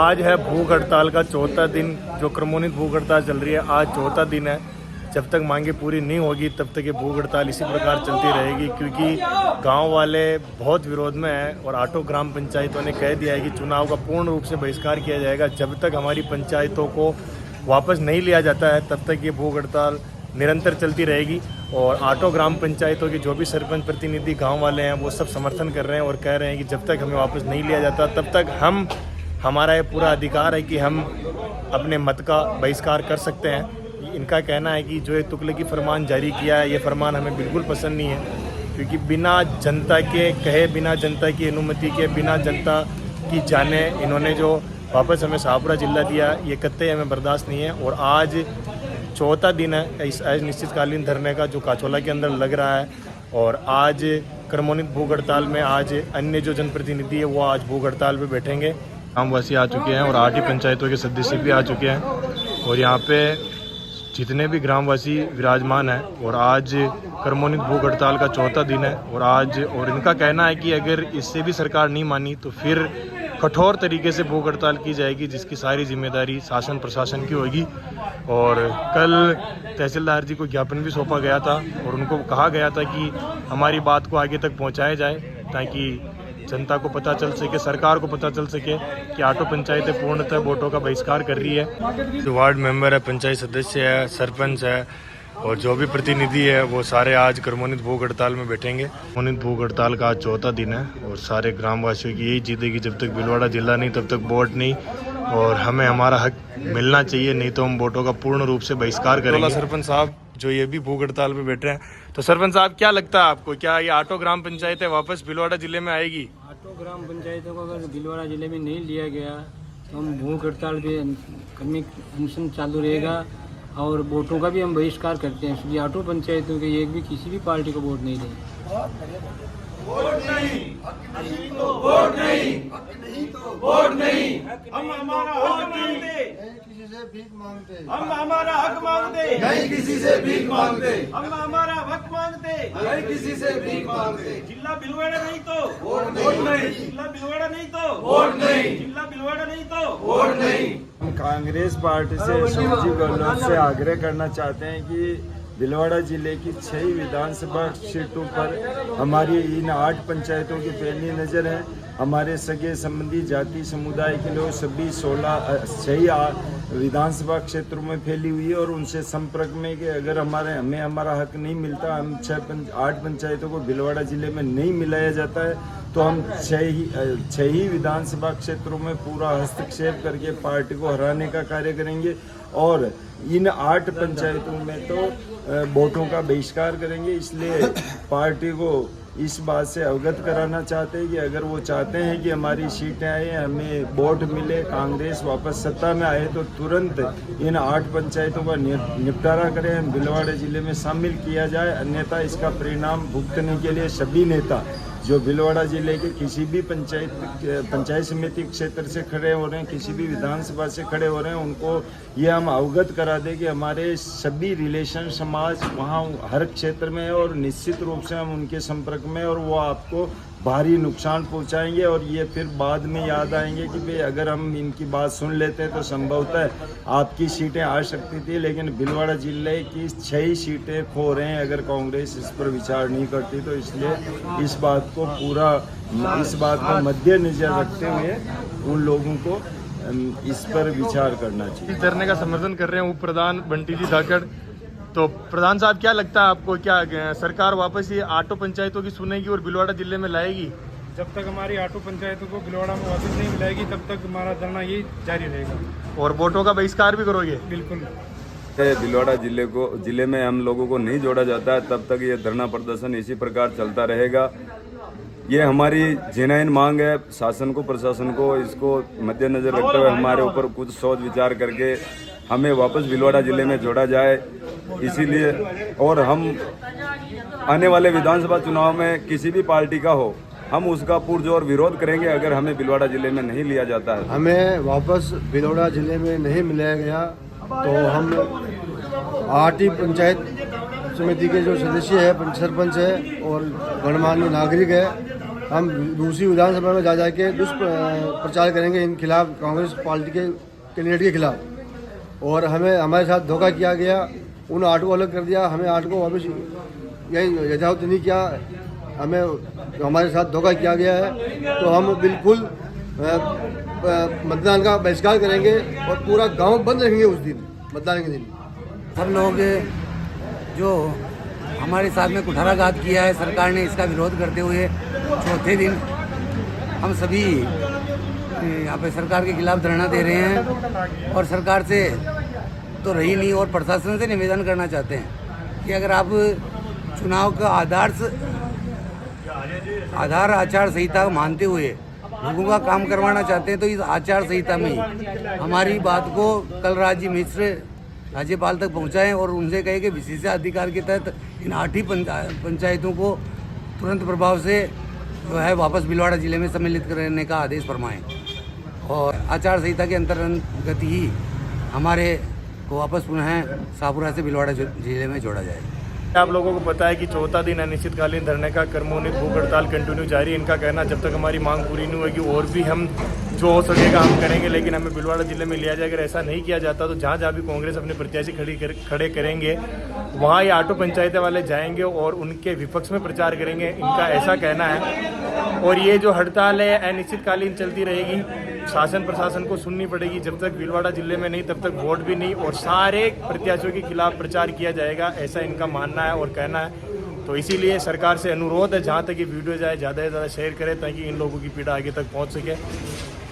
आज है भूख हड़ताल का चौथा दिन। जो क्रमोन्वित भूख हड़ताल चल रही है, आज चौथा दिन है। जब तक मांगे पूरी नहीं होगी तब तक ये भूख हड़ताल इसी प्रकार चलती रहेगी, क्योंकि गांव वाले बहुत विरोध में हैं और 8 ग्राम पंचायतों ने कह दिया है कि चुनाव का पूर्ण रूप से बहिष्कार किया जाएगा। जब तक हमारी पंचायतों को वापस नहीं लिया जाता है तब तक ये भूख हड़ताल निरंतर चलती रहेगी। और 8 ग्राम पंचायतों के जो भी सरपंच प्रतिनिधि गाँव वाले हैं वो सब समर्थन कर रहे हैं और कह रहे हैं कि जब तक हमें वापस नहीं लिया जाता तब तक हमारा ये पूरा अधिकार है कि हम अपने मत का बहिष्कार कर सकते हैं। इनका कहना है कि जो ये तुगलकी फरमान जारी किया है, ये फरमान हमें बिल्कुल पसंद नहीं है, क्योंकि बिना जनता के कहे, बिना जनता की अनुमति के, बिना जनता की जाने इन्होंने जो वापस हमें शाहपुरा जिला दिया, ये कतई हमें बर्दाश्त नहीं है। और आज चौथा दिन है इस अनिश्चितकालीन धरने का जो काचोला के अंदर लग रहा है। और आज क्रमोन्वित भूख हड़ताल में आज अन्य जो जनप्रतिनिधि है वो आज भूख हड़ताल पर बैठेंगे। ग्रामवासी आ चुके हैं और 8 ही पंचायतों के सदस्य भी आ चुके हैं और यहाँ पे जितने भी ग्रामवासी विराजमान हैं। और आज क्रमोन्वित भूख हड़ताल का चौथा दिन है और इनका कहना है कि अगर इससे भी सरकार नहीं मानी तो फिर कठोर तरीके से भूख हड़ताल की जाएगी, जिसकी सारी जिम्मेदारी शासन प्रशासन की होगी। और कल तहसीलदार जी को ज्ञापन भी सौंपा गया था और उनको कहा गया था कि हमारी बात को आगे तक पहुँचाया जाए, ताकि जनता को पता चल सके, सरकार को पता चल सके कि 8 पंचायतें पूर्णतः वोटों का बहिष्कार कर रही है। जो वार्ड मेंबर है, पंचायत सदस्य है, सरपंच है और जो भी प्रतिनिधि है वो सारे आज क्रमोन्वित भूख हड़ताल में बैठेंगे। क्रमोन्वित भूख हड़ताल का आज चौथा दिन है और सारे ग्रामवासियों की यही जिद है कि जब तक भीलवाड़ा जिला नहीं तब तक वोट नहीं, और हमें हमारा हक मिलना चाहिए, नहीं तो हम वोटों का पूर्ण रूप से बहिष्कार करेंगे। सरपंच साहब जो ये भी भूख हड़ताल पे बैठ रहे हैं, तो सरपंच साहब क्या लगता है आपको, क्या ये 8 ग्राम पंचायतें वापस भीलवाड़ा जिले में आएगी? 8 ग्राम पंचायतों को अगर भीलवाड़ा जिले में नहीं लिया गया तो हम भूख हड़ताल पे करने अनशन चालू रहेगा और वोटों का भी हम बहिष्कार करते हैं। इसलिए 8 पंचायतों के एक भी किसी भी पार्टी को वोट नहीं देंगे। वोट नहीं, वोट नहीं, वोट नहीं, हम हमारा हक मांगते, किसी से भीख मांगते, हम हमारा हक मांगते, नहीं किसी से भीख मांगते, हम हमारा हक मांगते, नहीं किसी से भीख मांगते। जिला भीलवाड़ा नहीं तो वोट नहीं, जिला भीलवाड़ा नहीं तो वोट नहीं, जिला भीलवाड़ा नहीं तो वोट नहीं। हम कांग्रेस पार्टी से शिवजी गहलोत से आग्रह करना चाहते हैं कि भीलवाड़ा जिले की 6 विधानसभा सीटों पर हमारी इन 8 पंचायतों की पैनी नज़र है। हमारे सगे संबंधी जाति समुदाय के लोग सभी 6 विधानसभा क्षेत्रों में फैली हुई है और उनसे संपर्क में कि अगर हमें हमारा हक नहीं मिलता, हम 8 पंचायतों को भीलवाड़ा जिले में नहीं मिलाया जाता है, तो हम 6 ही विधानसभा क्षेत्रों में पूरा हस्तक्षेप करके पार्टी को हराने का कार्य करेंगे। और इन 8 पंचायतों में तो वोटों का बहिष्कार करेंगे। इसलिए पार्टी को इस बात से अवगत कराना चाहते हैं कि अगर वो चाहते हैं कि हमारी सीटें आए, हमें वोट मिले, कांग्रेस वापस सत्ता में आए, तो तुरंत इन 8 पंचायतों का निपटारा करें, भीलवाड़ा जिले में शामिल किया जाए। अन्यथा इसका परिणाम भुगतने के लिए सभी नेता जो भीलवाड़ा जिले के किसी भी पंचायत समिति क्षेत्र से खड़े हो रहे हैं, किसी भी विधानसभा से खड़े हो रहे हैं, उनको ये हम अवगत करा दें कि हमारे सभी रिलेशन समाज वहाँ हर क्षेत्र में है और निश्चित रूप से हम उनके संपर्क में, और वो आपको भारी नुकसान पहुंचाएंगे। और ये फिर बाद में याद आएंगे कि भाई अगर हम इनकी बात सुन लेते तो संभवतः आपकी सीटें आ सकती थी, लेकिन भीलवाड़ा जिले की 6 ही सीटें खो रहे हैं अगर कांग्रेस इस पर विचार नहीं करती। तो इसलिए इस बात को मद्देनजर रखते हुए उन लोगों को इस पर विचार करना चाहिए। इस धरने का समर्थन कर रहे हैं उप प्रधान बंटी जी धाकड़। तो प्रधान साहब क्या लगता है आपको, क्या सरकार वापस ये 8 पंचायतों की सुनेगी और भीलवाड़ा जिले में लाएगी? जब तक हमारी 8 पंचायतों को भीलवाड़ा में वापस नहीं मिलाएगी तब तक हमारा धरना यही जारी रहेगा। और वोटों का बहिष्कार भी करोगे? बिल्कुल। भीलवाड़ा जिले में हम लोगों को नहीं जोड़ा जाता है तब तक ये धरना प्रदर्शन इसी प्रकार चलता रहेगा। ये हमारी जेन्युइन मांग है। शासन को, प्रशासन को इसको मद्देनजर रखते हुए हमारे ऊपर कुछ सोच विचार करके हमें वापस भीलवाड़ा जिले में जोड़ा जाए। इसीलिए और हम आने वाले विधानसभा चुनाव में किसी भी पार्टी का हो, हम उसका पुरजोर विरोध करेंगे अगर हमें भीलवाड़ा जिले में नहीं लिया जाता है। हमें वापस भीलवाड़ा जिले में नहीं मिलाया गया तो हम 8 ही पंचायत समिति के जो सदस्य है, सरपंच है और गणमान्य नागरिक है, हम दूसरी विधानसभा में जा जाके दुष्प्रचार करेंगे इन खिलाफ, कांग्रेस पार्टी के कैंडिडेट के खिलाफ। और हमें हमारे साथ धोखा किया गया, उन 8 को अलग कर दिया, हमें 8 को वापस यही यथावत नहीं किया, हमें हमारे साथ धोखा किया गया है। तो हम बिल्कुल मतदान का बहिष्कार करेंगे और पूरा गांव बंद रखेंगे उस दिन, मतदान के दिन। सब लोग जो हमारे साथ में कुठाराघात किया है सरकार ने, इसका विरोध करते हुए चौथे दिन हम सभी यहाँ पे सरकार के खिलाफ धरना दे रहे हैं। और सरकार से तो रही नहीं, और प्रशासन से निवेदन करना चाहते हैं कि अगर आप चुनाव का आधार आचार संहिता मानते हुए लोगों का काम करवाना चाहते हैं तो इस आचार संहिता में ही हमारी बात को कलराज मिश्र राज्यपाल तक पहुंचाएं और उनसे कहे कि विशेषाधिकार के तहत इन 8 ही पंचायतों को तुरंत प्रभाव से जो है वापस भीलवाड़ा जिले में सम्मिलित करने का आदेश फरमाएं और आचार संहिता के अंतर्गत ही हमारे को वापस पुनः शाहपुरा से भीलवाड़ा जिले में जोड़ा जाए। आप लोगों को पता है कि चौथा दिन अनिश्चितकालीन धरने का क्रमोन्नत भूख हड़ताल कंटिन्यू जारी है। इनका कहना जब तक हमारी मांग पूरी नहीं होगी और भी हम जो हो सकेगा हम करेंगे, लेकिन हमें भीलवाड़ा जिले में लिया जाए। अगर ऐसा नहीं किया जाता तो जहाँ जहाँ भी कांग्रेस अपने प्रत्याशी खड़े करेंगे वहाँ ये 8 पंचायतें वाले जाएंगे और उनके विपक्ष में प्रचार करेंगे, इनका ऐसा कहना है। और ये जो हड़ताल है अनिश्चितकालीन चलती रहेगी, शासन प्रशासन को सुननी पड़ेगी। जब तक भीलवाड़ा जिले में नहीं तब तक वोट भी नहीं, और सारे प्रत्याशियों के खिलाफ प्रचार किया जाएगा, ऐसा इनका मानना है और कहना है। तो इसीलिए सरकार से अनुरोध है जहाँ तक ये वीडियो जाए ज़्यादा से ज़्यादा शेयर करें ताकि इन लोगों की पीड़ा आगे तक पहुँच सके।